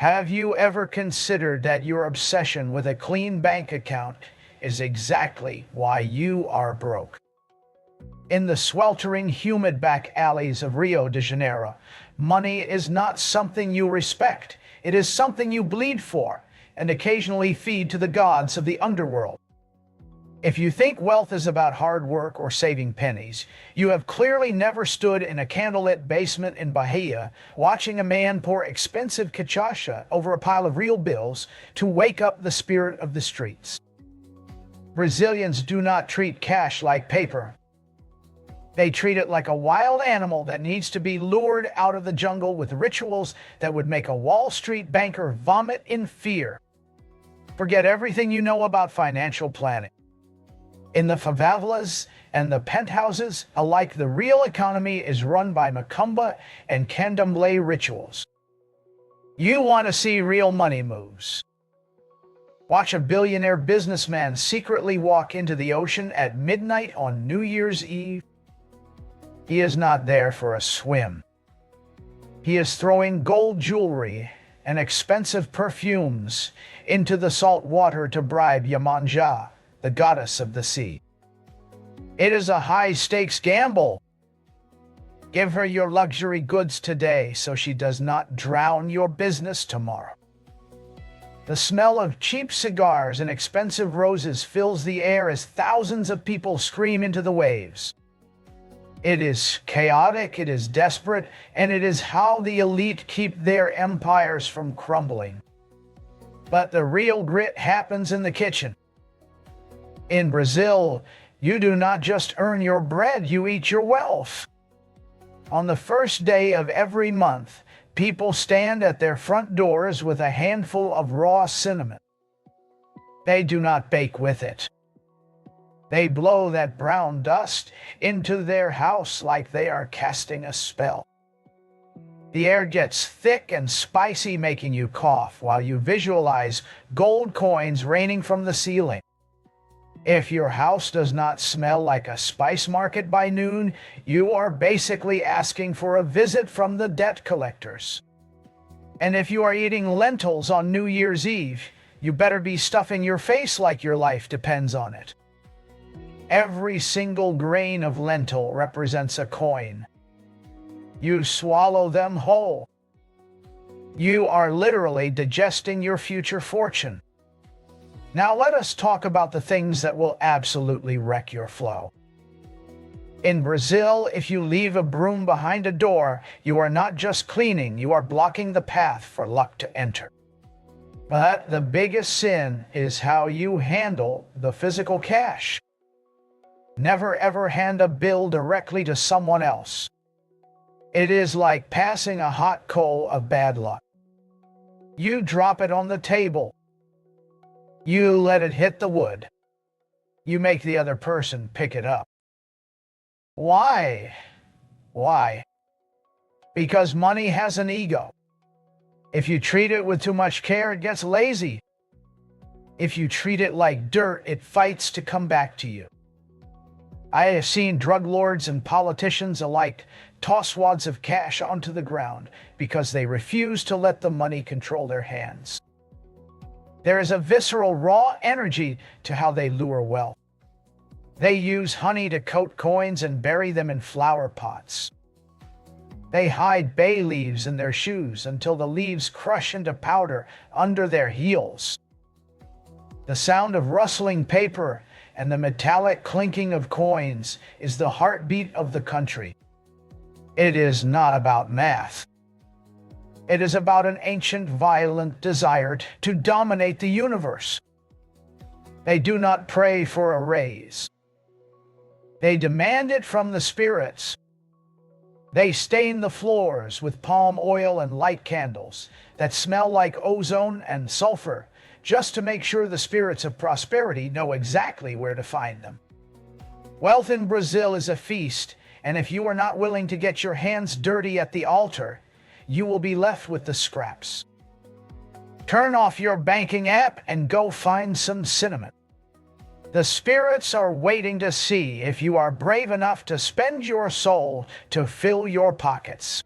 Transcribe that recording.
Have you ever considered that your obsession with a clean bank account is exactly why you are broke? In the sweltering, humid back alleys of Rio de Janeiro, money is not something you respect. It is something you bleed for and occasionally feed to the gods of the underworld. If you think wealth is about hard work or saving pennies, you have clearly never stood in a candlelit basement in Bahia watching a man pour expensive cachaça over a pile of real bills to wake up the spirit of the streets. Brazilians do not treat cash like paper. They treat it like a wild animal that needs to be lured out of the jungle with rituals that would make a Wall Street banker vomit in fear. Forget everything you know about financial planning. In the favelas and the penthouses alike, the real economy is run by macumba and candomblé rituals. You want to see real money moves? Watch a billionaire businessman secretly walk into the ocean at midnight on New Year's Eve. He is not there for a swim. He is throwing gold jewelry and expensive perfumes into the salt water to bribe Yamanja, the goddess of the sea. It is a high-stakes gamble. Give her your luxury goods today so she does not drown your business tomorrow. The smell of cheap cigars and expensive roses fills the air as thousands of people scream into the waves. It is chaotic, it is desperate, and it is how the elite keep their empires from crumbling. But the real grit happens in the kitchen. In Brazil, you do not just earn your bread, you eat your wealth. On the first day of every month, people stand at their front doors with a handful of raw cinnamon. They do not bake with it. They blow that brown dust into their house like they are casting a spell. The air gets thick and spicy, making you cough while you visualize gold coins raining from the ceiling. If your house does not smell like a spice market by noon, you are basically asking for a visit from the debt collectors. And if you are eating lentils on New Year's Eve, you better be stuffing your face like your life depends on it. Every single grain of lentil represents a coin. You swallow them whole. You are literally digesting your future fortune. Now let us talk about the things that will absolutely wreck your flow. In Brazil, if you leave a broom behind a door, you are not just cleaning, you are blocking the path for luck to enter. But the biggest sin is how you handle the physical cash. Never ever hand a bill directly to someone else. It is like passing a hot coal of bad luck. You drop it on the table. You let it hit the wood. You make the other person pick it up. Why? Why? Because money has an ego. If you treat it with too much care, it gets lazy. If you treat it like dirt, it fights to come back to you. I have seen drug lords and politicians alike toss wads of cash onto the ground because they refuse to let the money control their hands. There is a visceral, raw energy to how they lure wealth. They use honey to coat coins and bury them in flower pots. They hide bay leaves in their shoes until the leaves crush into powder under their heels. The sound of rustling paper and the metallic clinking of coins is the heartbeat of the country. It is not about math. It is about an ancient, violent desire to dominate the universe. They do not pray for a raise. They demand it from the spirits. They stain the floors with palm oil and light candles that smell like ozone and sulfur just to make sure the spirits of prosperity know exactly where to find them. Wealth in Brazil is a feast, and if you are not willing to get your hands dirty at the altar, you will be left with the scraps. Turn off your banking app and go find some cinnamon. The spirits are waiting to see if you are brave enough to spend your soul to fill your pockets.